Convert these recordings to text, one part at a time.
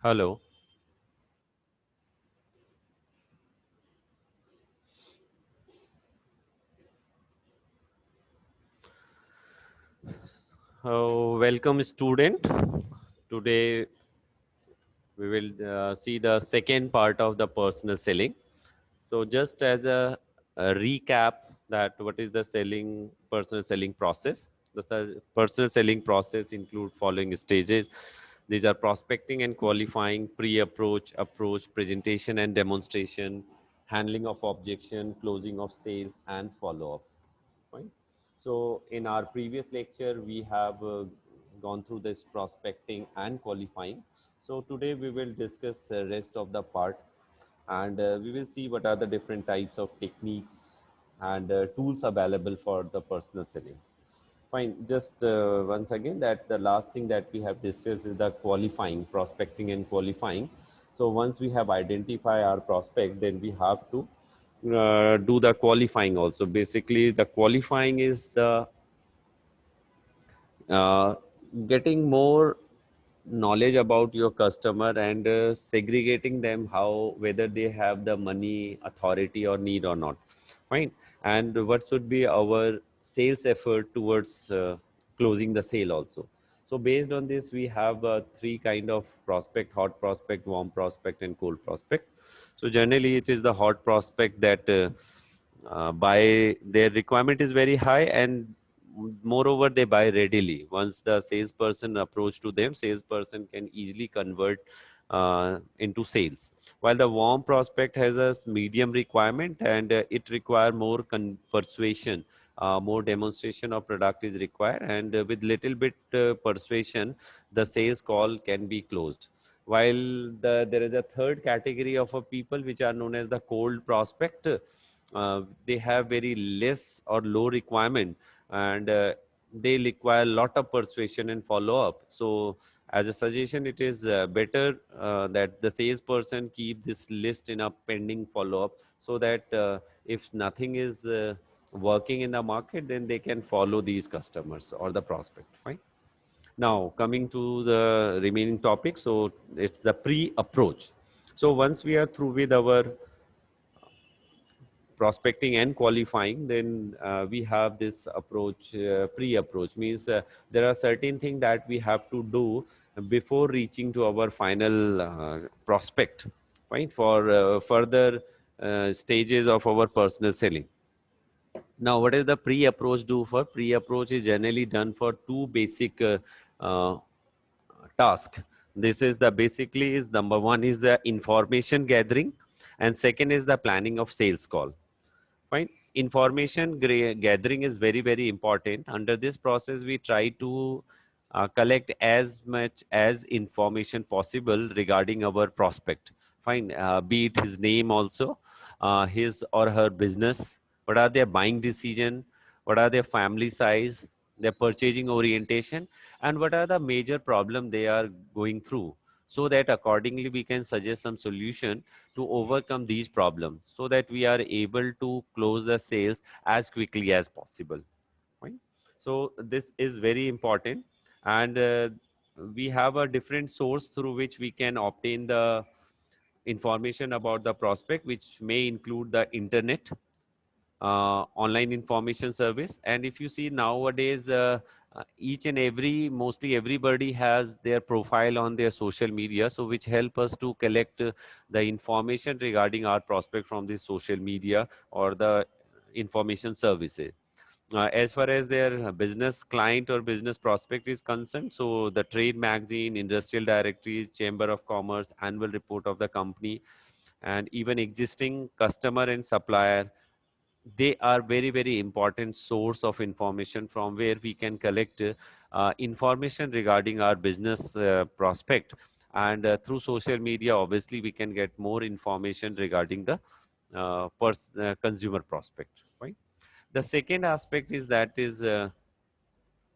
Hello. Welcome, student. Today we will see the second part of the personal selling. So, just as a recap, that what is the personal selling process? The personal selling process include following stages. These are prospecting and qualifying, pre-approach, approach, presentation and demonstration, handling of objection, closing of sales, and follow-up. Fine. So in our previous lecture, we have gone through this prospecting and qualifying. So today we will discuss rest of the part, and we will see what are the different types of techniques and tools available for the personal selling. Fine. Just once again, that the last thing that we have discussed is the qualifying, prospecting and qualifying. So once we have identified our prospect, then we have to do the qualifying also. Basically, the qualifying is the uh, getting more knowledge about your customer and segregating them how whether they have the money, authority or need or not. Fine. And what should be our sales effort towards closing the sale also. So based on this, we have three kind of prospect: hot prospect, warm prospect and cold prospect. So generally it is the hot prospect that buy, their requirement is very high, and moreover they buy readily. Once the salesperson approach to them, salesperson can easily convert into sales. While the warm prospect has a medium requirement, and it require more persuasion, more demonstration of product is required, and with little bit persuasion the sales call can be closed. While there is a third category of a people which are known as the cold prospect. They have very less or low requirement, and they require a lot of persuasion and follow up. So as a suggestion, it is better that the salesperson keep this list in a pending follow up, so that if nothing is working in the market, then they can follow these customers or the prospect. Right. Now coming to the remaining topic, so it's the pre approach. So once we are through with our prospecting and qualifying, then we have this approach, pre-approach means there are certain things that we have to do before reaching to our final prospect, right, for further stages of our personal selling. Now what is the pre-approach do? For pre-approach is generally done for two basic uh, task. This is the basically is number one is the information gathering, and second is the planning of sales call. Fine. Information gathering is very, very important. Under this process, we try to collect as much as information possible regarding our prospect. Fine. Be it his name also, his or her business, what are their buying decision, what are their family size, their purchasing orientation, and what are the major problem they are going through, so that accordingly we can suggest some solution to overcome these problems, so that we are able to close the sales as quickly as possible. Right? So this is very important, and we have a different source through which we can obtain the information about the prospect, which may include the internet, online information service. And if you see nowadays, each and every, mostly everybody has their profile on their social media, so which help us to collect the information regarding our prospect from the social media or the information services. As far as their business client or business prospect is concerned, so the trade magazine, industrial directories, chamber of commerce, annual report of the company, and even existing customer and supplier, they are very, very important source of information from where we can collect information regarding our business prospect. And through social media, obviously we can get more information regarding the consumer prospect, right? The second aspect is that is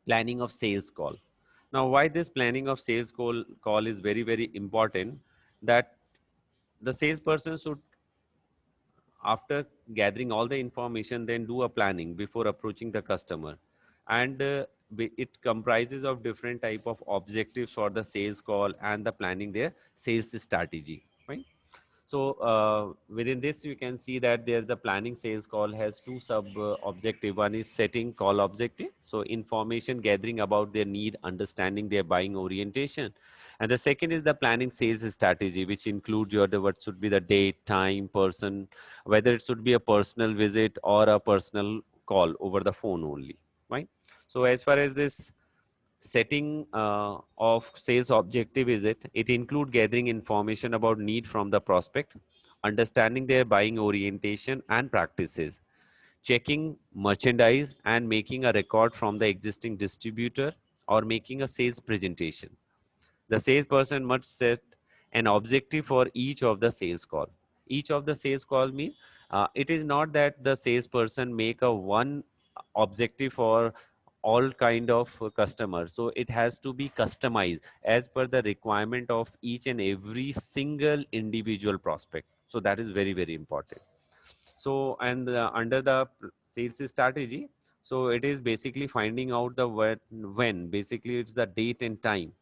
planning of sales call. Now why this planning of sales call is very, very important, that the salesperson should, after gathering all the information, then do a planning before approaching the customer. And it comprises of different type of objectives for the sales call and the planning their sales strategy, right? So within this, you can see that there's the planning sales call has two sub objective. One is setting call objective. So information gathering about their need, understanding their buying orientation. And the second is the planning sales strategy, which includes your, what should be the date, time, person, whether it should be a personal visit or a personal call over the phone only, right? So as far as this setting of sales objective is it include gathering information about need from the prospect, understanding their buying orientation and practices, checking merchandise and making a record from the existing distributor, or making a sales presentation. The salesperson must set an objective for each of the sales call. Each of the sales call means it is not that the salesperson make a one objective for all kind of customers. So it has to be customized as per the requirement of each and every single individual prospect. So that is very, very important. So, and under the sales strategy, so it is basically finding out the when basically it's the date and time,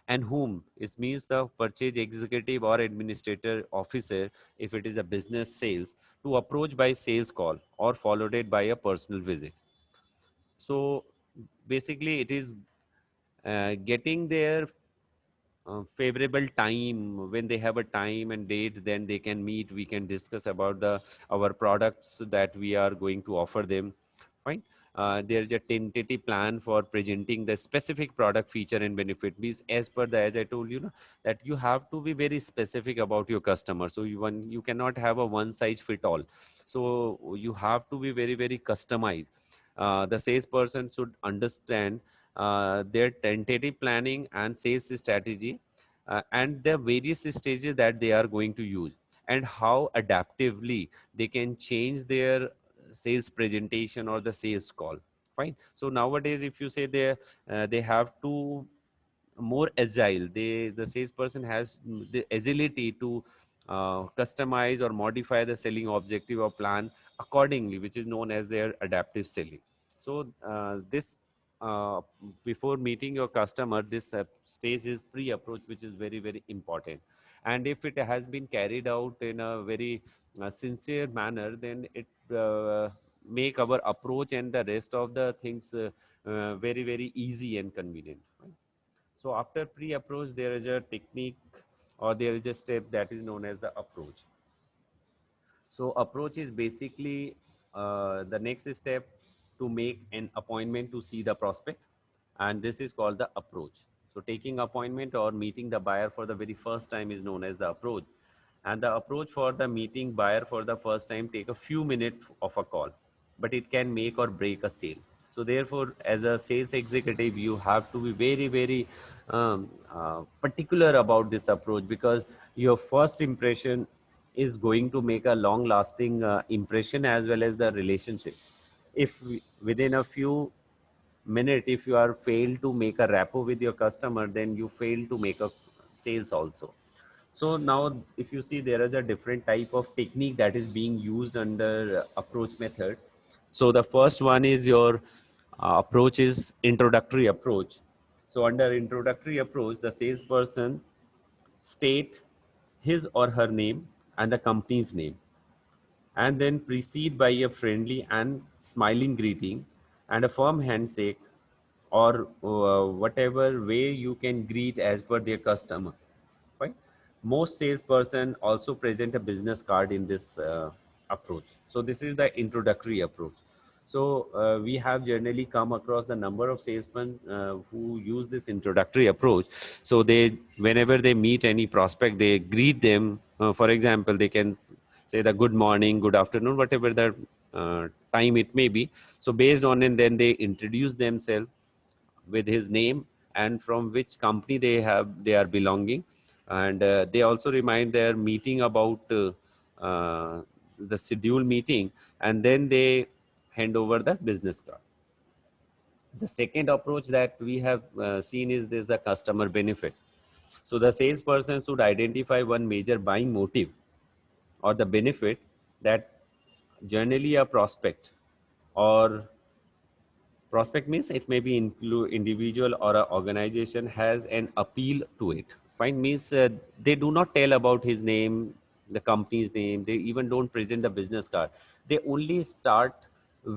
and whom it means the purchase executive or administrator officer if it is a business sales, to approach by sales call or followed it by a personal visit. So basically it is getting their favorable time. When they have a time and date, then they can meet, we can discuss about the our products that we are going to offer them, fine. There's a tentative plan for presenting the specific product feature and benefit. Means as per the, as I told you, that you have to be very specific about your customer. So you cannot have a one size fit all. So you have to be very, very customized. The salesperson should understand their tentative planning and sales strategy, and the various stages that they are going to use, and how adaptively they can change their sales presentation or the sales call, fine. So nowadays if you say they have to more agile, the salesperson has the agility to customize or modify the selling objective or plan accordingly, which is known as their adaptive selling. So this uh, before meeting your customer, this stage is pre-approach, which is very, very important. And if it has been carried out in a very sincere manner, then it make our approach and the rest of the things very, very easy and convenient, right? So after pre-approach, there is a technique or there is a step that is known as the approach. So approach is basically the next step to make an appointment to see the prospect, and this is called the approach. So taking appointment or meeting the buyer for the very first time is known as the approach. And the approach for the meeting buyer for the first time take a few minutes of a call, but it can make or break a sale. So therefore, as a sales executive, you have to be very, very particular about this approach, because your first impression is going to make a long lasting impression as well as the relationship. If within a few minutes, if you are failed to make a rapport with your customer, then you fail to make a sales also. So now if you see, there is a different type of technique that is being used under approach method. So the first one is your approach is introductory approach. So under introductory approach, the salesperson state his or her name and the company's name, and then precede by a friendly and smiling greeting and a firm handshake, or whatever way you can greet as per their customer, right? Most salesperson also present a business card in this approach. So this is the introductory approach. So we have generally come across the number of salesmen who use this introductory approach. So they, whenever they meet any prospect, they greet them. For example, they can say the good morning, good afternoon, whatever the time it may be. So based on, and then they introduce themselves with his name and from which company they are belonging, and they also remind their meeting about the scheduled meeting, and then they hand over the business card. The second approach that we have seen is this, the customer benefit. So the salesperson should identify one major buying motive or the benefit that generally a prospect or Prospect means it may be include individual or a organization has an appeal to it. Fine means they do not tell about his name, the company's name. They even don't present the business card. They only start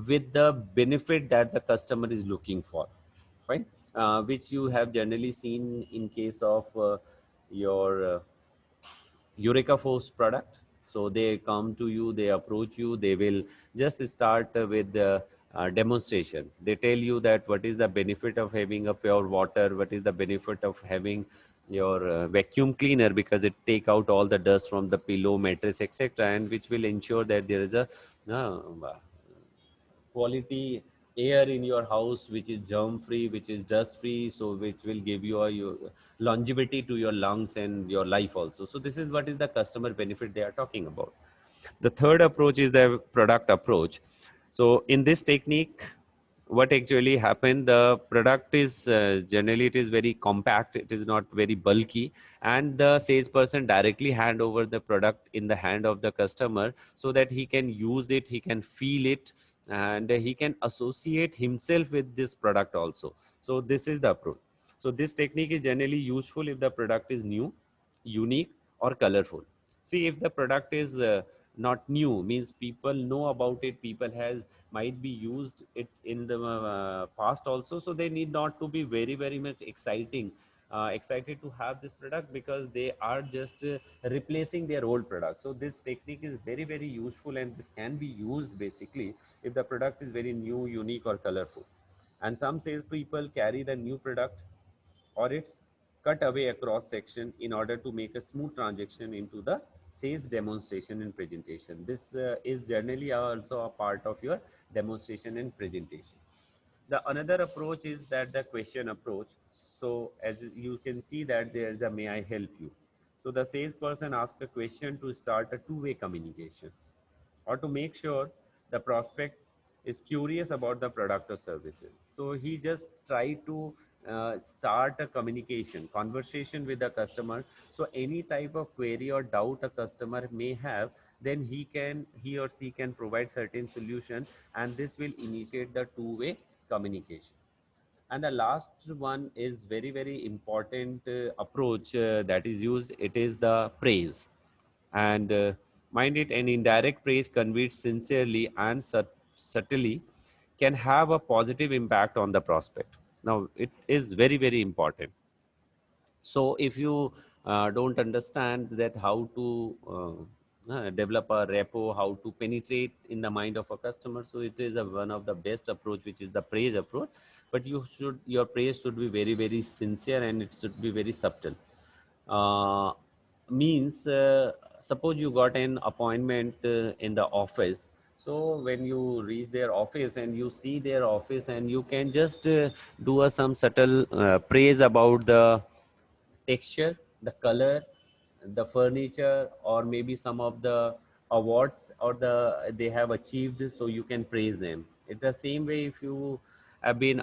with the benefit that the customer is looking for. Fine, which you have generally seen in case of your Eureka Force product. So they come to you, they approach you, they will just start with the demonstration. They tell you that what is the benefit of having a pure water, what is the benefit of having your vacuum cleaner, because it take out all the dust from the pillow, mattress, etc., and which will ensure that there is a uh, quality air in your house which is germ free, which is dust free, so which will give you a your longevity to your lungs and your life also. So this is what is the customer benefit they are talking about. The third approach is the product approach. So in this technique, what actually happened, the product is generally it is very compact, it is not very bulky, and the salesperson directly hand over the product in the hand of the customer so that he can use it, he can feel it, and he can associate himself with this product also. So this is the approach. So this technique is generally useful if the product is new, unique, or colorful. See, if the product is not new, means people know about it, people has might be used it in the past also, so they need not to be very very much excited to have this product, because they are just replacing their old product. So this technique is very very useful, and this can be used basically if the product is very new, unique, or colorful. And some salespeople carry the new product or its cut away across section in order to make a smooth transition into the sales demonstration and presentation. This is generally also a part of your demonstration and presentation. The another approach is that the question approach. So as you can see that there is a may I help you. So the salesperson asks a question to start a two-way communication, or to make sure the prospect is curious about the product or services. So he just try to start a communication, conversation with the customer. So any type of query or doubt a customer may have, then he or she can provide certain solution, and this will initiate the two-way communication. And the last one is very very important approach that is used. It is the praise. And mind it, an indirect praise conveyed sincerely and subtly can have a positive impact on the prospect. Now it is very very important. So if you don't understand that how to develop a repo, how to penetrate in the mind of a customer, so it is one of the best approach, which is the praise approach. But your praise should be very very sincere, and it should be very subtle. uh, Means suppose you got an appointment in the office. So when you reach their office and you see their office, and you can just do some subtle praise about the texture, the color, the furniture, or maybe some of the awards or they have achieved, so you can praise them. It's the same way if you have been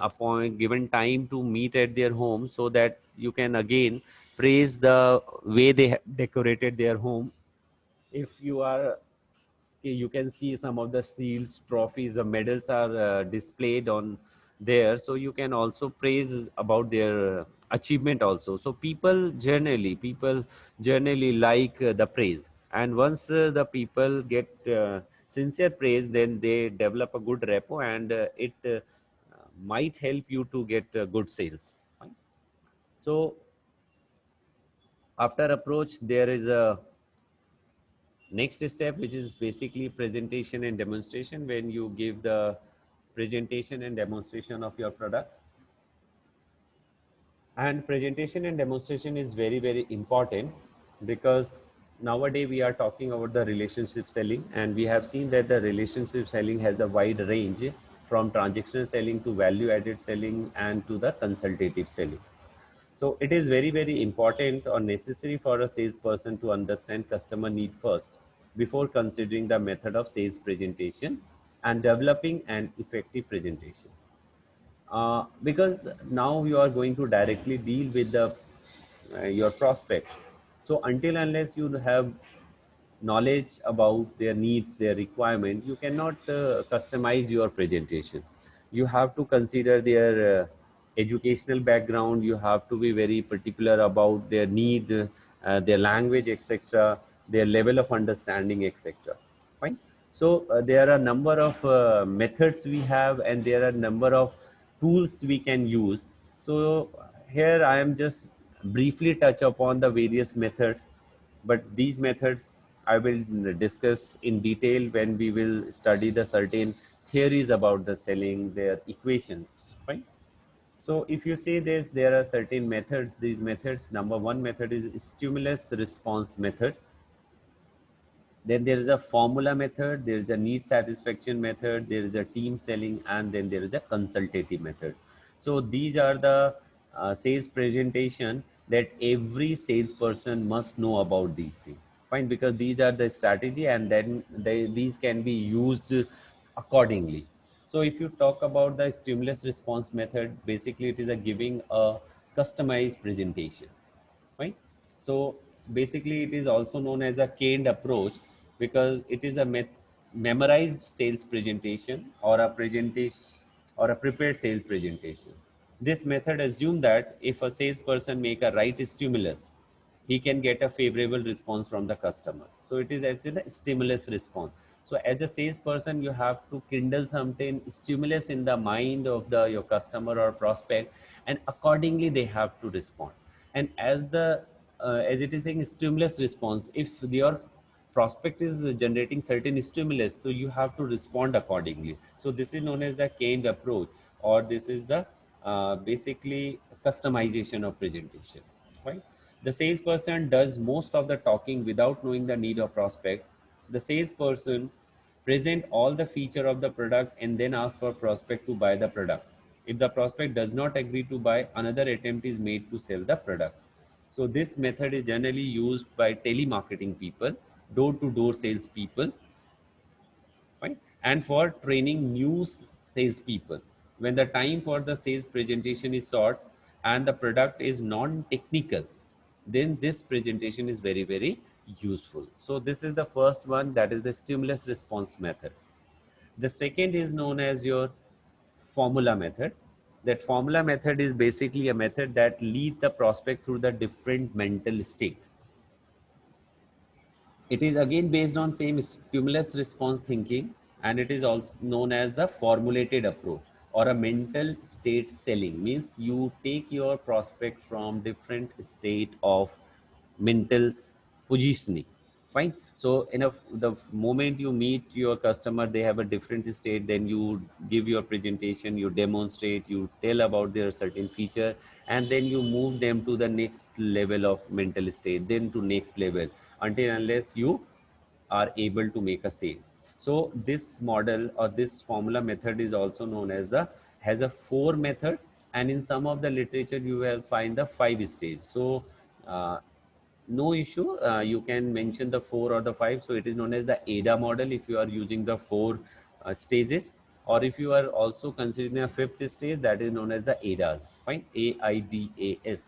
given time to meet at their home, so that you can again praise the way they have decorated their home. If you are, you can see some of the seals, trophies, the medals are displayed on there, so you can also praise about their achievement also. So people generally like the praise, and once the people get sincere praise, then they develop a good repo, and it might help you to get good sales. Fine. So after approach, there is a next step, which is basically presentation and demonstration. When you give the presentation and demonstration of your product, and presentation and demonstration is very very important, because nowadays we are talking about the relationship selling, and we have seen that the relationship selling has a wide range, from transactional selling to value added selling and to the consultative selling. So it is very, very important or necessary for a salesperson to understand customer need first before considering the method of sales presentation and developing an effective presentation. Because now you are going to directly deal with your prospect. So until unless you have knowledge about their needs, their requirement, you cannot customize your presentation. You have to consider their educational background. You have to be very particular about their need, their language, etc., their level of understanding, etc. Fine. So there are a number of methods we have, and there are a number of tools we can use. So here I am just briefly touch upon the various methods, but these methods I will discuss in detail when we will study the certain theories about the selling, their equations, right? So if you say there are certain methods, these methods, number one method is stimulus response method. Then there is a formula method, there is a need satisfaction method, there is a team selling, and then there is a consultative method. So these are the sales presentation that every salesperson must know about these things. Fine, because these are the strategy, and then these can be used accordingly. So if you talk about the stimulus response method, basically it is a giving a customized presentation, right? So basically, it is also known as a canned approach because it is a memorized sales presentation or a presentation or a prepared sales presentation. This method assumes that if a salesperson make a right stimulus, he can get a favorable response from the customer. So it is actually a stimulus response. So as a salesperson, you have to kindle something stimulus in the mind of the your customer or prospect, and accordingly they have to respond. And as it is saying stimulus response, if your prospect is generating certain stimulus, so you have to respond accordingly. So this is known as the canned approach, or this is the basically customization of presentation, right? The salesperson does most of the talking without knowing the need of prospect. The salesperson present all the feature of the product and then ask for prospect to buy the product. If the prospect does not agree to buy, another attempt is made to sell the product. So this method is generally used by telemarketing people, door-to-door sales people, right? And for training new salespeople. When the time for the sales presentation is short and the product is non-technical, then this presentation is very, very useful. So this is the first one, that is the stimulus response method. The second is known as your formula method. That formula method is basically a method that lead the prospect through the different mental state. It is again based on same stimulus response thinking, and it is also known as the formulated approach or a mental state selling. Means you take your prospect from different state of mental positioning. Fine. So the moment you meet your customer, they have a different state. Then you give your presentation, you demonstrate, you tell about their certain feature, and then you move them to the next level of mental state, then to next level, until unless you are able to make a sale. So this model or this formula method is also known as the has a four method, and in some of the literature you will find the five stage. So uh, no issue, you can mention the four or the five. So it is known as the AIDA model if you are using the four stages, or if you are also considering a fifth stage, that is known as the AIDAS. Fine, AIDAS.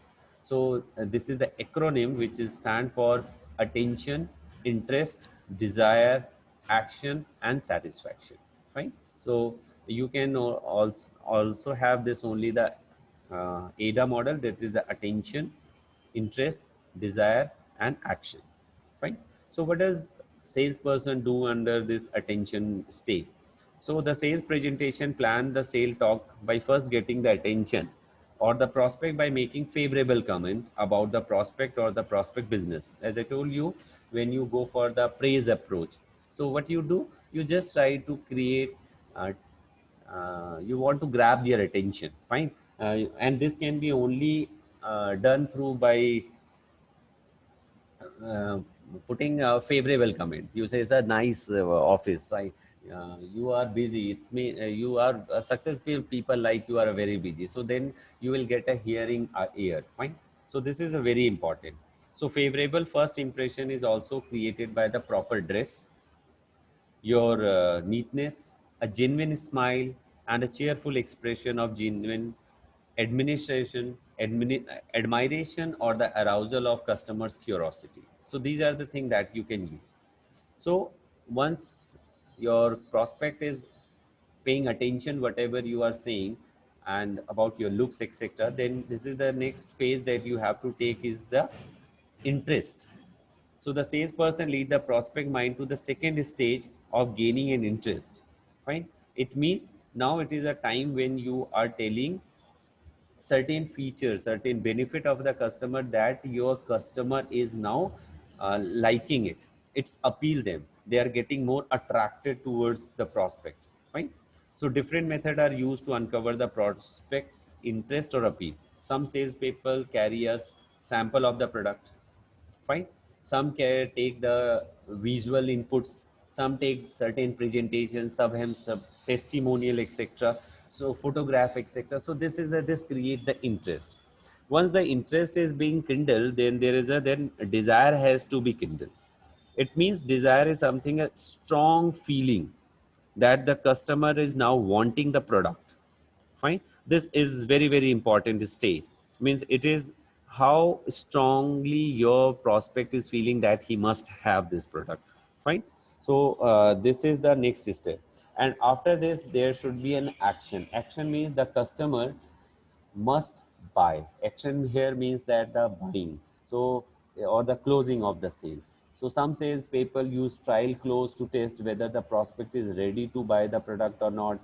So this is the acronym which is stand for attention, interest, desire, action, and satisfaction. Fine. So you can also have this only the AIDA model, that is the attention, interest, desire, and action. Fine. So what does salesperson do under this attention state? So the sales presentation plan the sale talk by first getting the attention or the prospect by making favorable comment about the prospect or the prospect business. As I told you, when you go for the praise approach, so what you do, you just try to create uh, you want to grab their attention. Fine. And this can be only done through by uh, putting a favorable comment. You say it's a nice office, right? You are busy. It's me. You are successful people like you are very busy. So then you will get a hearing ear. Fine. So this is a very important. So favorable first impression is also created by the proper dress, your neatness, a genuine smile, and a cheerful expression of genuine admiration or the arousal of customers' curiosity. So these are the things that you can use. So once your prospect is paying attention whatever you are saying and about your looks, etc., then this is the next phase that you have to take is the interest. So the salesperson lead the prospect mind to the second stage of gaining an interest. Fine. It means now it is a time when you are telling certain features, certain benefit of the customer that your customer is now liking it. It's appeal them. They are getting more attracted towards the prospect. Fine. So different methods are used to uncover the prospect's interest or appeal. Some salespeople carry a sample of the product. Fine. Some can take the visual inputs, some take certain presentations, some have some testimonial, etc. So photograph, etc. So this create the interest. Once the interest is being kindled, then there is a then desire has to be kindled. It means desire is something a strong feeling that the customer is now wanting the product. Fine. This is very important stage. Means it is how strongly your prospect is feeling that he must have this product. Fine. So this is the next step, and after this there should be an action. Action means the customer must buy. Action here means that the buying, so or the closing of the sales. So some sales people use trial close to test whether the prospect is ready to buy the product or not.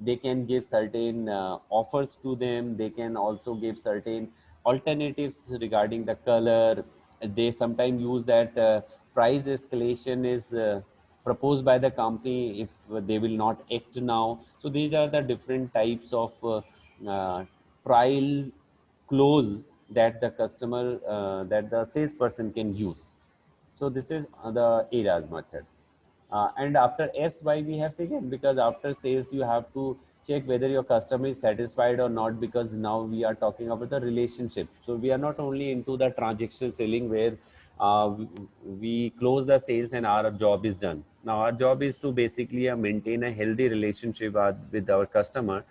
They can give certain offers to them. They can also give certain alternatives regarding the color. They sometimes use that price escalation is proposed by the company if they will not act now. So these are the different types of trial close that the customer that the salesperson can use. So this is the ADAS method. And after S, why we have second? Because after sales, you have to check whether your customer is satisfied or not, because now we are talking about the relationship. So we are not only into the transactional selling where we close the sales and our job is done. Now our job is to basically maintain a healthy relationship with our customer,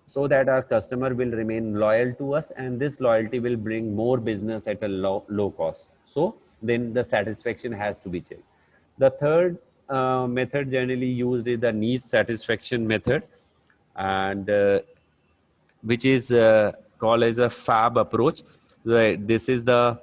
so that our customer will remain loyal to us, and this loyalty will bring more business at a low cost. So then the satisfaction has to be checked. The third method generally used is the needs satisfaction method, and which is called as a fab approach. So this is the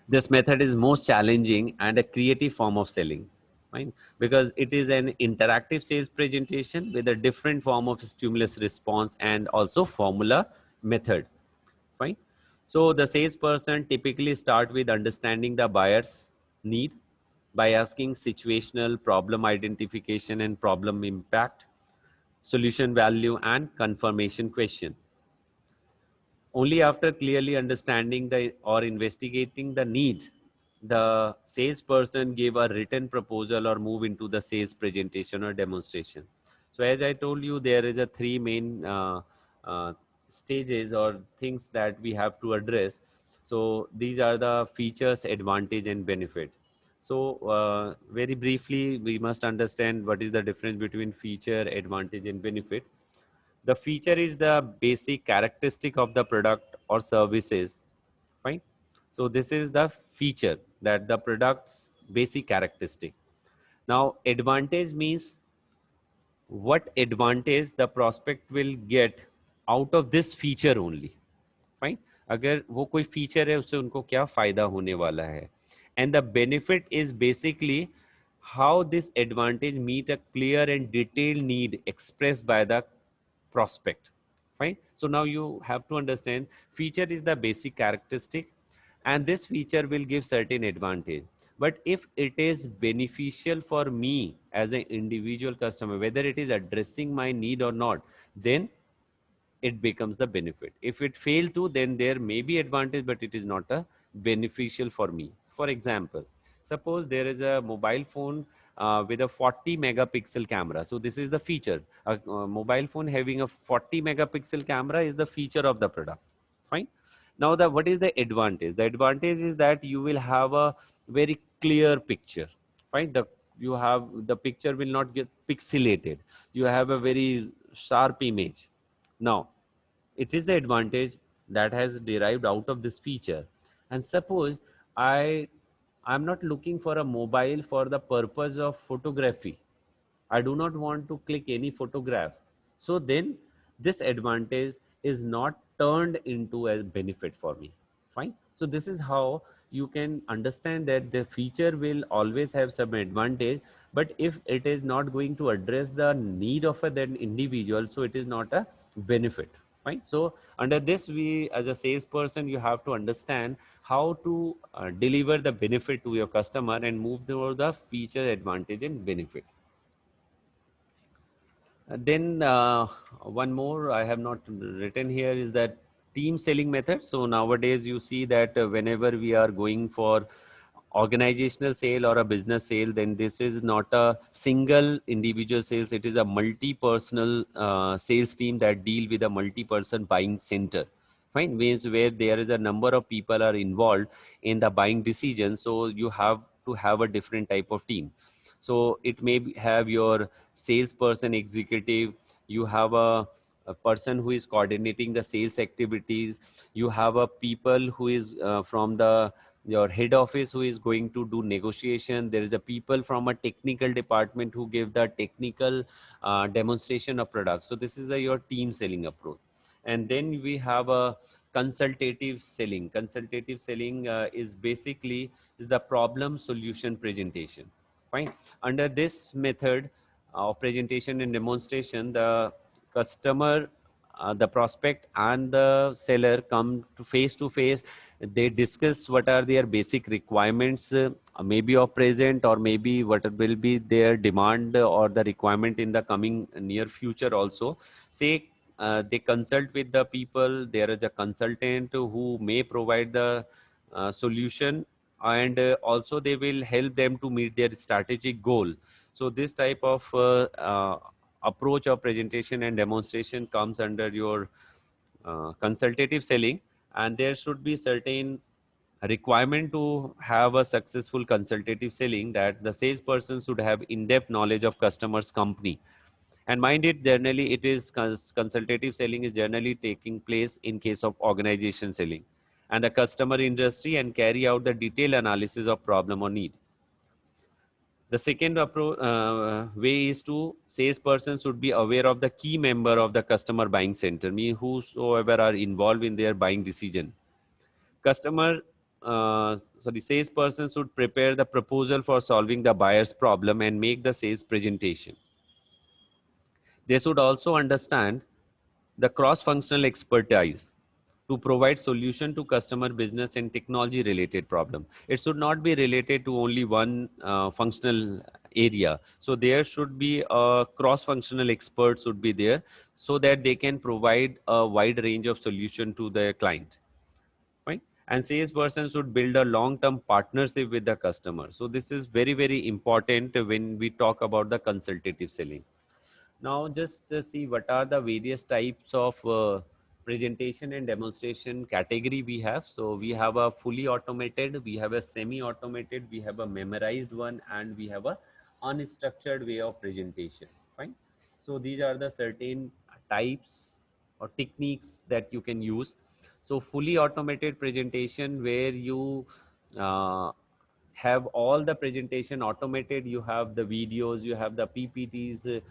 this method is most challenging and a creative form of selling, right? Because it is an interactive sales presentation with a different form of stimulus response and also formula method, right? So the salesperson typically start with understanding the buyer's need by asking situational problem identification and problem impact, solution value, and confirmation question. Only after clearly understanding the or investigating the need, the salesperson gave a written proposal or move into the sales presentation or demonstration. So as I told you, there is a three main uh, stages or things that we have to address. So these are the features, advantage, and benefit. So very briefly, we must understand what is the difference between feature, advantage, and benefit. The feature is the basic characteristic of the product or services, fine. So this is the feature, that the product's basic characteristic. Now advantage means what advantage the prospect will get out of this feature only, fine. अगर वो कोई feature है उससे उनको क्या फायदा होने वाला है. And the benefit is basically how this advantage meet a clear and detailed need expressed by the prospect. Fine. So now you have to understand feature is the basic characteristic, and this feature will give certain advantage. But if it is beneficial for me as an individual customer, whether it is addressing my need or not, then it becomes the benefit. If it fail to, then there may be advantage, but it is not a beneficial for me. For example, suppose there is a mobile phone with a 40 megapixel camera. So this is the feature. A mobile phone having a 40 megapixel camera is the feature of the product. Fine. Now the what is the advantage? The advantage is that you will have a very clear picture. Fine. The picture will not get pixelated. You have a very sharp image. Now it is the advantage that has derived out of this feature. And suppose i I'm not looking for a mobile for the purpose of photography. I do not want to click any photograph. So then this advantage is not turned into a benefit for me. Fine. So this is how you can understand that the feature will always have some advantage, but if it is not going to address the need of a then individual, so it is not a benefit. Fine. So under this, we as a salesperson, you have to understand how to deliver the benefit to your customer and move toward the feature advantage and benefit. Then one more I have not written here is that team selling method. So nowadays you see that whenever we are going for organizational sale or a business sale, then this is not a single individual sales. It is a multi-personal sales team that deal with a multi-person buying center. Fine, means where there is a number of people are involved in the buying decision. So you have to have a different type of team. So it may have your salesperson executive, you have a person who is coordinating the sales activities, you have a people who is from the your head office who is going to do negotiation, there is a people from a technical department who give the technical demonstration of products. So this is your team selling approach. And then we have a consultative selling. Consultative selling is basically is the problem solution presentation. Fine. Under this method of presentation and demonstration, the customer, the prospect and the seller come to face. They discuss what are their basic requirements, maybe of present or maybe what will be their demand or the requirement in the coming near future also. Say they consult with the people. There is a consultant who may provide the solution, and also they will help them to meet their strategic goal. So this type of approach of presentation and demonstration comes under your consultative selling. And there should be certain requirement to have a successful consultative selling, that the salesperson should have in-depth knowledge of customers company. And mind it, generally it is consultative selling is generally taking place in case of organization selling and the customer industry, and carry out the detailed analysis of problem or need. The second way is to salesperson should be aware of the key member of the customer buying center, mean whosoever are involved in their buying decision. Customer, sorry, salesperson should prepare the proposal for solving the buyer's problem and make the sales presentation. They should also understand the cross-functional expertise to provide solution to customer business and technology related problem. It should not be related to only one functional area. So there should be a cross-functional expert should be there, so that they can provide a wide range of solution to their client. Right? And salesperson should build a long-term partnership with the customer. So this is very, very important when we talk about the consultative selling. Now, just see what are the various types of presentation and demonstration category we have. So we have a fully automated, we have a semi-automated, we have a memorized one, and we have a unstructured way of presentation. Fine. So these are the certain types or techniques that you can use. So fully automated presentation where you uh, have all the presentation automated. You have the videos, you have the ppts,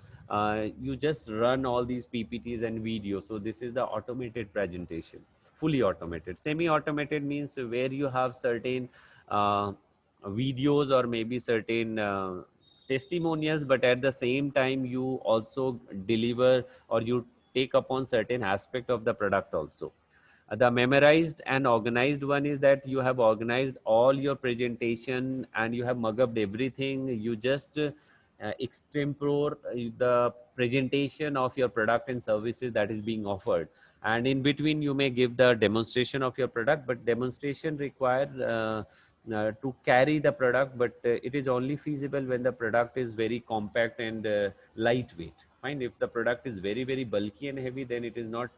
you just run all these ppts and videos. So this is the automated presentation, fully automated. Semi automated means where you have certain videos or maybe certain testimonials, but at the same time you also deliver or you take upon certain aspect of the product also. The memorized and organized one is that you have organized all your presentation and you have mug up everything. You just extempore the presentation of your product and services that is being offered. And in between, you may give the demonstration of your product, but demonstration require to carry the product, but it is only feasible when the product is very compact and lightweight. Fine. If the product is very, very bulky and heavy, then it is not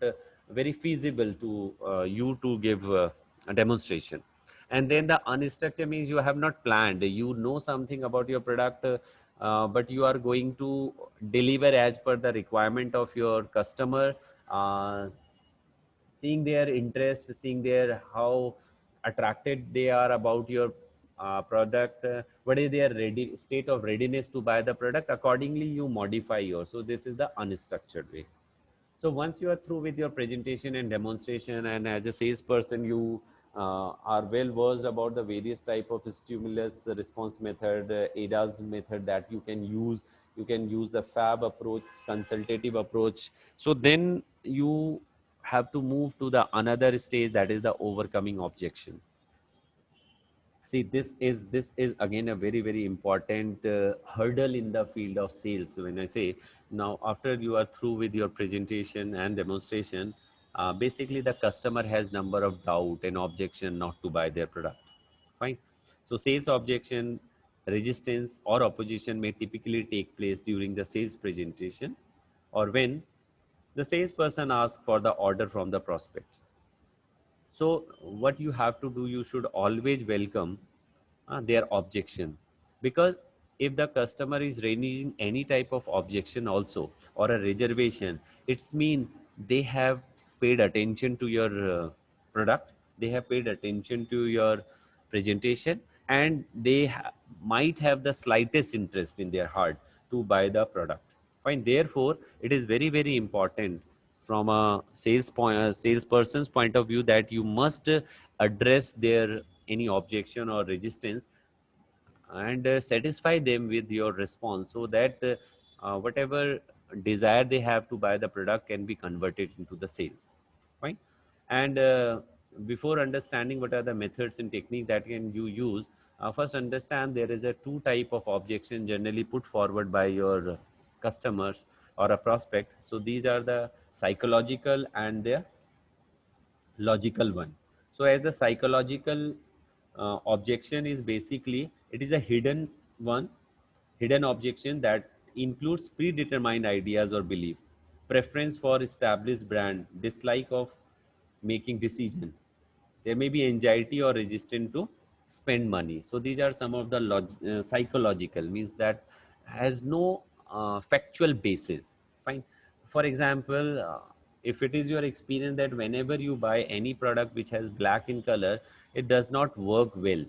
very feasible to you to give a demonstration. And then the unstructured means you have not planned, you know something about your product, but you are going to deliver as per the requirement of your customer, uh, seeing their interest, seeing their how attracted they are about your product, what is their ready state of readiness to buy the product, accordingly you modify yours. So this is the unstructured way. So once you are through with your presentation and demonstration, and as a salesperson, you are well versed about the various type of stimulus response method, ADAS method that you can use. You can use the FAB approach, consultative approach. So then you have to move to the another stage, that is the overcoming objection. See, this is again a very important hurdle in the field of sales. When I say, now after you are through with your presentation and demonstration, basically the customer has number of doubt and objection not to buy their product. Fine. So sales objection, resistance or opposition may typically take place during the sales presentation, or when the salesperson asks for the order from the prospect. So what you have to do, you should always welcome their objection, because if the customer is raising any type of objection also or a reservation, it's mean they have paid attention to your product, they have paid attention to your presentation, and they might have the slightest interest in their heart to buy the product. Fine. Therefore, it is very important from a salesperson's point of view that you must address their any objection or resistance, and satisfy them with your response, so that whatever desire they have to buy the product can be converted into the sales. Fine. And before understanding what are the methods and technique that can you use, first understand there is a two type of objection generally put forward by your customers or a prospect. So these are the psychological and the logical one. So as the psychological objection is basically, it is a hidden one, hidden objection that includes predetermined ideas or belief, preference for established brand, dislike of making decision. There may be anxiety or resistance to spend money. So these are some of the psychological, means that has no factual basis. Fine. For example, if it is your experience that whenever you buy any product which has black in color, it does not work well.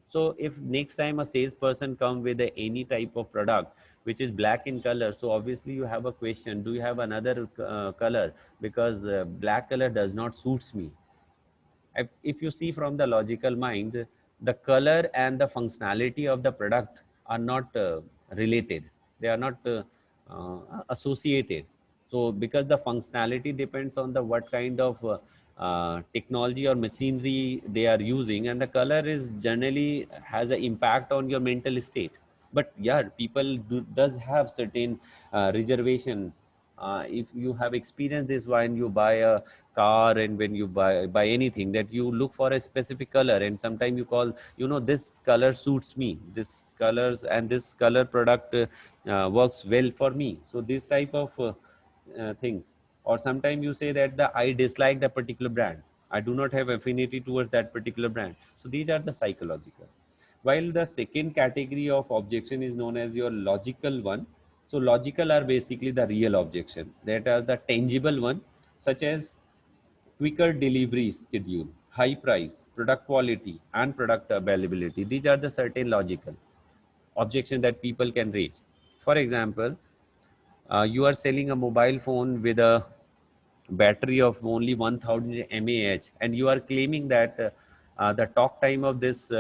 So if next time a salesperson come with any type of product which is black in color, so obviously you have a question, do you have another color, because black color does not suits me. If you see from the logical mind, the color and the functionality of the product are not related. They are not associated. So because the functionality depends on the what kind of technology or machinery they are using, and the color is generally has an impact on your mental state. But yeah, people does have certain reservation. If you have experienced this when you buy a car, and when you buy anything, that you look for a specific color, and sometimes you call, this color suits me, this colors and this color product works well for me. So this type of things. Or sometimes you say that I dislike the particular brand, I do not have affinity towards that particular brand. So these are the psychological. While the second category of objection is known as your logical one. So logical are basically the real objection, that are the tangible one, such as quicker delivery schedule, high price, product quality, and product availability. These are the certain logical objections that people can raise. For example, you are selling a mobile phone with a battery of only 1000 mAh, and you are claiming that the talk time of this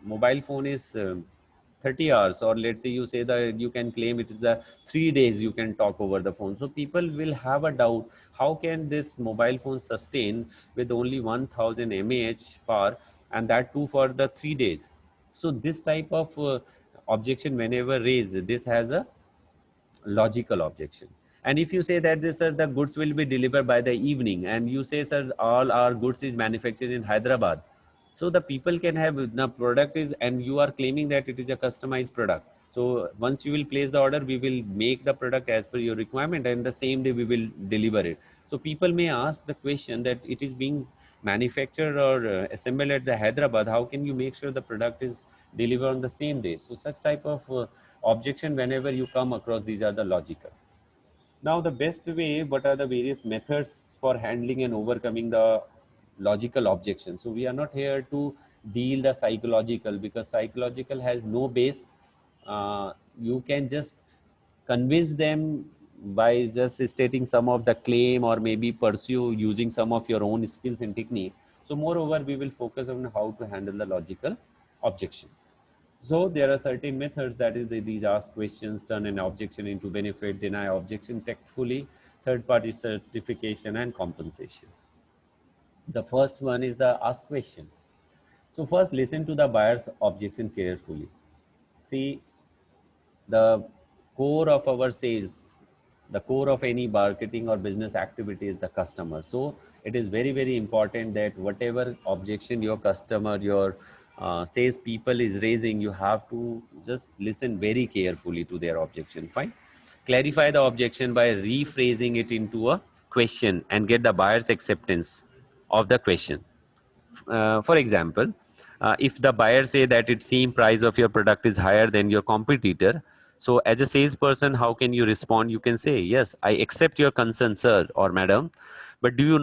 mobile phone is 30 hours, or let's say you say that you can claim it is the 3 days you can talk over the phone. So people will have a doubt, how can this mobile phone sustain with only 1000 mAh power, and that too for the 3 days. So this type of objection whenever raised, this has a logical objection. And if you say that this, sir, the goods will be delivered by the evening, and you say, sir, all our goods is manufactured in Hyderabad, so the people can have the product is, and you are claiming that it is a customized product. So once you will place the order, we will make the product as per your requirement, and the same day we will deliver it. So people may ask the question that it is being manufactured or assembled at the Hyderabad, how can you make sure the product is delivered on the same day? So such type of objection whenever you come across, these are the logical. Now the best way, what are the various methods for handling and overcoming the logical objection? So we are not here to deal the psychological, because psychological has no base. You can just convince them by just stating some of the claim, or maybe pursue using some of your own skills and technique. So moreover, we will focus on how to handle the logical objections. So there are certain methods, that is these ask questions, turn an objection into benefit, deny objection tactfully, third party certification and compensation. The first one is the ask question. So first listen to the buyer's objection carefully. See, the core of our sales, the core of any marketing or business activity is the customer. So it is very, very important that whatever objection your customer, your sales people is raising, you have to just listen very carefully to their objection. Fine. Clarify the objection by rephrasing it into a question and get the buyer's acceptance of the question. For example, if the buyer say that it seems price of your product is higher than your competitor, so as a salesperson, how can you respond? You can say, yes, I accept your concern, sir or madam, but do you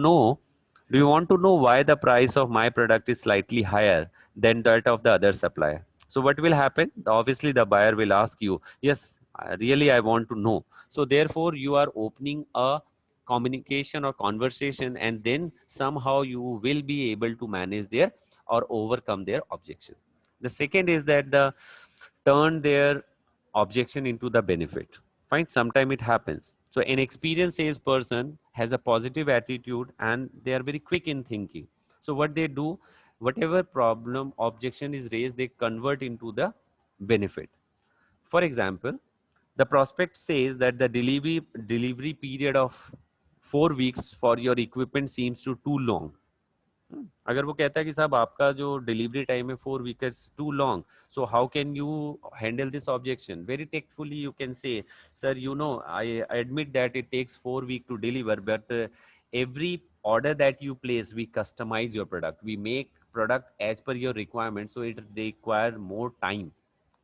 want to know why the price of my product is slightly higher than that of the other supplier? So what will happen? Obviously the buyer will ask you, yes, really I want to know. So therefore you are opening a communication or conversation, and then somehow you will be able to manage their or overcome their objection. The second is that the turn their objection into the benefit. Fine, sometime it happens. So an experienced salesperson has a positive attitude and they are very quick in thinking. So what they do, whatever problem objection is raised, they convert into the benefit. For example, the prospect says that the delivery period of 4 weeks for your equipment seems to too long. अगर वो कहता है कि साहब आपका जो delivery time है 4 week too long, so how can you handle this objection? Very tactfully you can say, sir you know I admit that it takes 4 week to deliver, but every order that you place, we customize your product, we make product as per your requirement, so it require more time.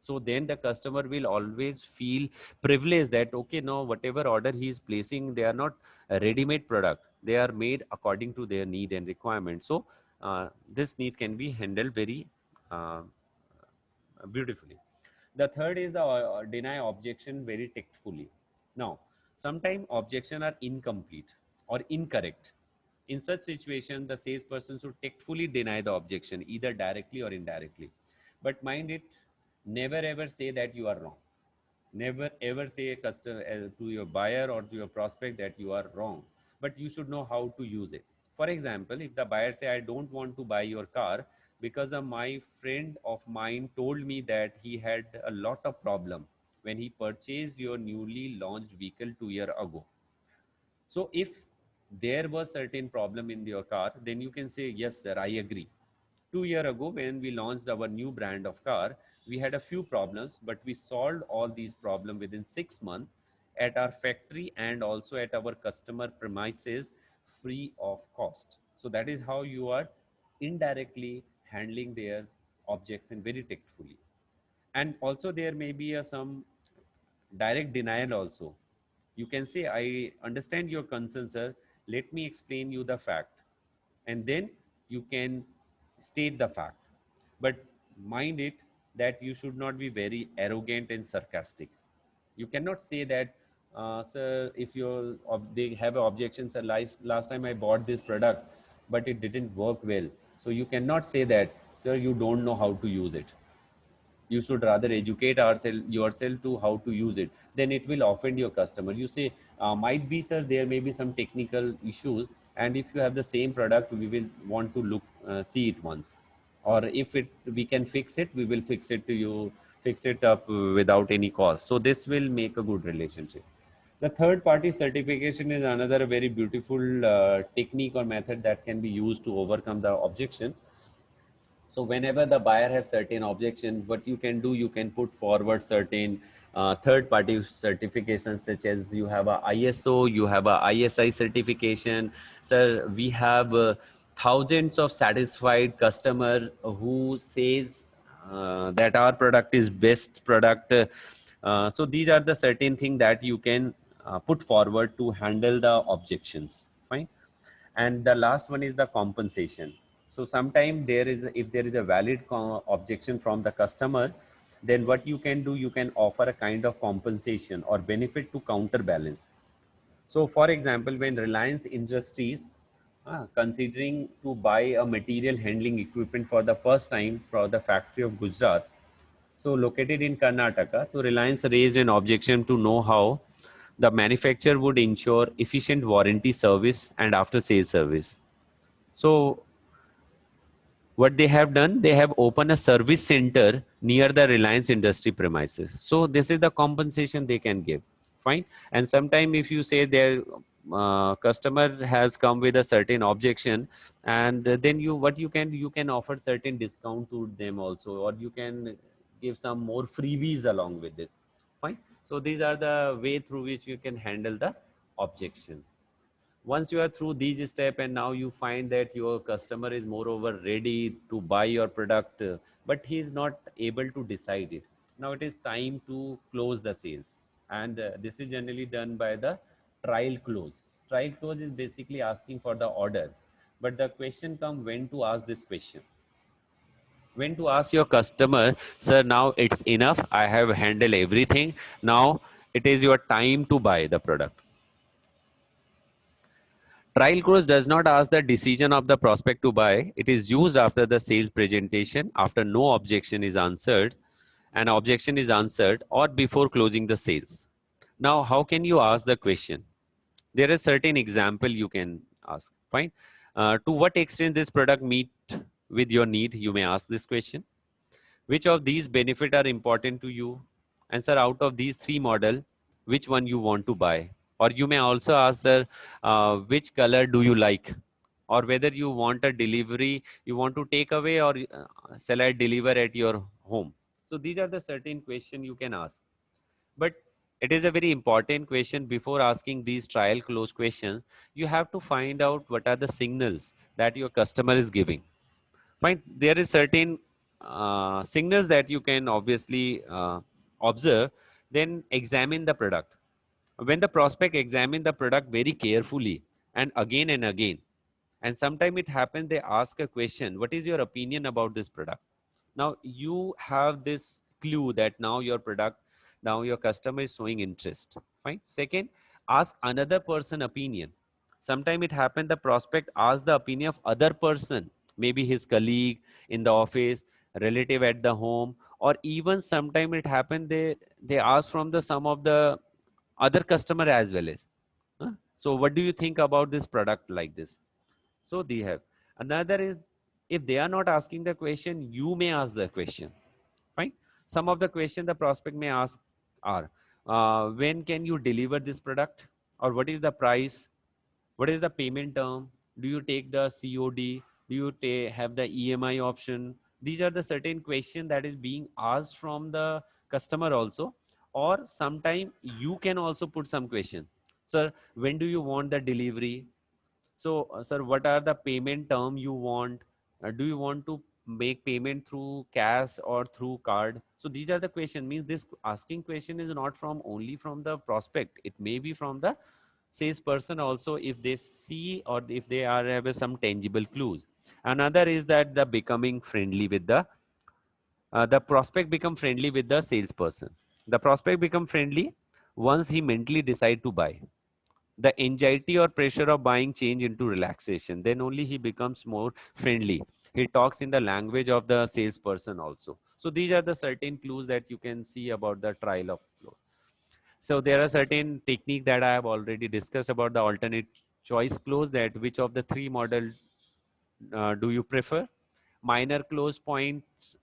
So then the customer will always feel privileged that okay, no, whatever order he is placing, they are not a ready-made product, they are made according to their need and requirement. So this need can be handled very uh, beautifully. The third is the deny objection very tactfully. Now, sometimes objection are incomplete or incorrect. In such situation, the salesperson should tactfully deny the objection either directly or indirectly. But mind it, never ever say that you are wrong. Never ever say a customer to your buyer or to your prospect that you are wrong, but you should know how to use it. For example, if the buyer say, I don't want to buy your car because my friend of mine told me that he had a lot of problem when he purchased your newly launched vehicle 2 year ago. So if there was certain problem in your car, then you can say, yes, sir, I agree. 2 year ago, when we launched our new brand of car, we had a few problems, but we solved all these problems within 6 months at our factory and also at our customer premises free of cost. So that is how you are indirectly handling their objection very tactfully. And also there may be some direct denial also. You can say, I understand your concern, sir. Let me explain you the fact. And then you can state the fact. But mind it that you should not be very arrogant and sarcastic. You cannot say that, sir, if they have an objection, sir, last time I bought this product, but it didn't work well. So you cannot say that, sir, you don't know how to use it. You should rather educate yourself to how to use it. Then it will offend your customer. You say, might be, sir, there may be some technical issues, and if you have the same product, we will want to see it once, or if we can fix it, we will fix it up without any cost. So this will make a good relationship. The third party certification is another very beautiful technique or method that can be used to overcome the objection. So whenever the buyer have certain objections, what you can do, you can put forward certain third party certifications, such as you have a ISO, you have a ISI certification. Sir, we have thousands of satisfied customer who says that our product is best product. So these are the certain thing that you can put forward to handle the objections. Fine. And the last one is the compensation. So sometimes if there is a valid objection from the customer, then what you can do, you can offer a kind of compensation or benefit to counterbalance. So for example, when Reliance Industries considering to buy a material handling equipment for the first time for the factory of Gujarat, so located in Karnataka, so Reliance raised an objection to know how the manufacturer would ensure efficient warranty service and after sales service. So what they have done, they have opened a service center near the Reliance industry premises. So this is the compensation they can give. Fine. And sometime if you say their customer has come with a certain objection, and then what you can offer certain discount to them also, or you can give some more freebies along with this. Fine. So these are the way through which you can handle the objection. Once you are through these steps and now you find that your customer is moreover ready to buy your product, but he is not able to decide it, now it is time to close the sales. And this is generally done by the trial close. Trial close is basically asking for the order, but the question comes when to ask this question. When to ask your customer, sir, now it's enough, I have handled everything, now it is your time to buy the product. Trial close does not ask the decision of the prospect to buy. It is used after the sales presentation, after no objection is answered, an objection is answered, or before closing the sales. Now, how can you ask the question? There is certain example you can ask. Fine. To what extent this product meet with your need? You may ask this question. Which of these benefit are important to you? Answer, out of these three model, which one you want to buy? Or you may also ask, sir, which color do you like? Or whether you want a delivery, you want to take away, or shall I deliver at your home? So these are the certain question you can ask. But it is a very important question. Before asking these trial close questions, you have to find out what are the signals that your customer is giving. Fine. There is certain signals that you can obviously observe. Then examine the product. When the prospect examine the product very carefully and again, and sometimes it happens they ask a question, what is your opinion about this product? Now you have this clue that now your product, now your customer is showing interest. Fine. Second, ask another person opinion. Sometimes it happens the prospect asks the opinion of other person, maybe his colleague in the office, relative at the home, or even sometimes it happens they ask from the some of the other customer as well as, huh? So what do you think about this product like this? So they have. Another is, if they are not asking the question, you may ask the question. Fine. Some of the question the prospect may ask are, when can you deliver this product? Or what is the price? What is the payment term? Do you take the COD? Do you have the EMI option? These are the certain question that is being asked from the customer also. Or sometime you can also put some question. Sir, when do you want the delivery? So, sir, what are the payment term you want? Do you want to make payment through cash or through card? So these are the question. Means this asking question is not from only from the prospect. It may be from the salesperson also, if they see or if they are have some tangible clues. Another is that the becoming friendly with the prospect become friendly with the salesperson. The prospect become friendly once he mentally decide to buy. The anxiety or pressure of buying change into relaxation, then only he becomes more friendly. He talks in the language of the salesperson also. So these are the certain clues that you can see about the trial of flow. So there are certain technique that I have already discussed about the alternate choice clause, that which of the three model do you prefer. Minor clause points,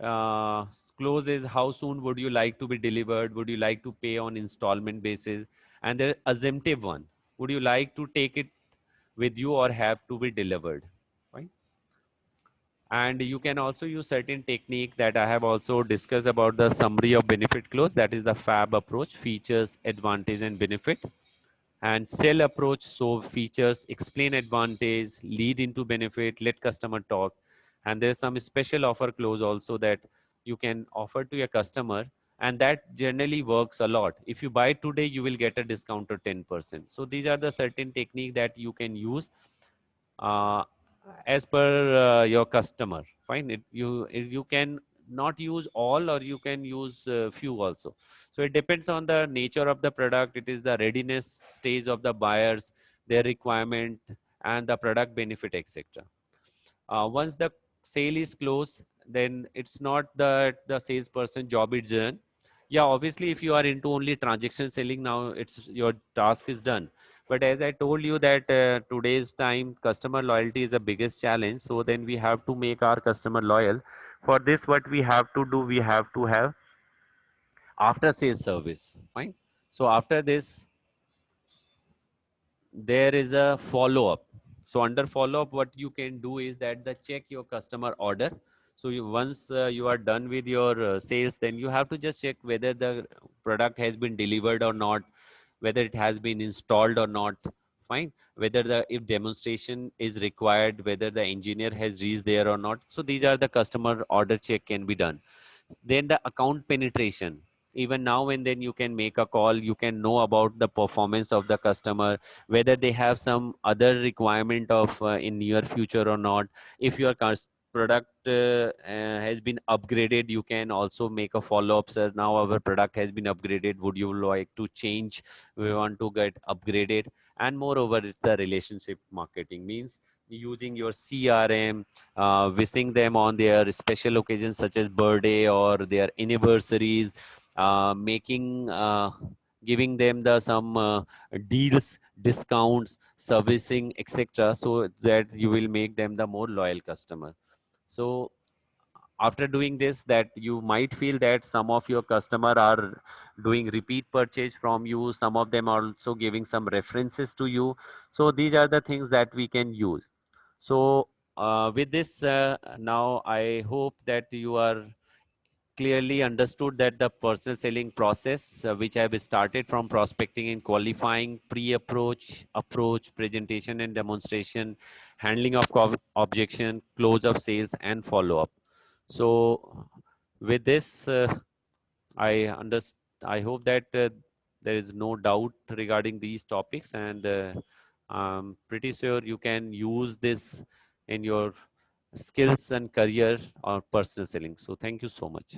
uh, clause is how soon would you like to be delivered, would you like to pay on installment basis. And the assumptive one, would you like to take it with you or have to be delivered, right? And you can also use certain technique that I have also discussed about the summary of benefit clause, that is the FAB approach: features, advantage, and benefit. And sell approach, so features explain advantage, lead into benefit, let customer talk. And there's some special offer clause also that you can offer to your customer, and that generally works a lot. If you buy today, you will get a discount of 10%. So these are the certain technique that you can use uh, as per your customer. Fine. You can not use all, or you can use few also. So it depends on the nature of the product. It is the readiness stage of the buyers, their requirement, and the product benefit, etc. Once the sale is closed, then it's not that the salesperson job is done. Yeah, obviously, if you are into only transaction selling, now it's your task is done. But as I told you that today's time customer loyalty is the biggest challenge, so then we have to make our customer loyal. For this, what we have to do, we have to have after sales service. Fine. So after this, there is a follow up. So under follow up, what you can do is that the check your customer order. So once you are done with your sales, then you have to just check whether the product has been delivered or not, whether it has been installed or not. Fine. Whether the if demonstration is required, whether the engineer has reached there or not. So these are the customer order check can be done. Then the account penetration. Even now and then you can make a call, you can know about the performance of the customer, whether they have some other requirement of in near future or not. If your product has been upgraded, you can also make a follow up, sir, now our product has been upgraded, would you like to change, we want to get upgraded. And moreover, it's the relationship marketing, means using your CRM, wishing them on their special occasions such as birthday or their anniversaries, making giving them the some deals, discounts, servicing, etc., so that you will make them the more loyal customer. So after doing this, that you might feel that some of your customer are doing repeat purchase from you, some of them are also giving some references to you. So these are the things that we can use. So with this, now I hope that you are clearly understood that the personal selling process, which I have started from prospecting and qualifying, pre-approach, approach, presentation and demonstration, handling of objection, close of sales, and follow-up. So with this, I understand. I hope that there is no doubt regarding these topics, and I'm pretty sure you can use this in your skills and career or personal selling. So thank you so much.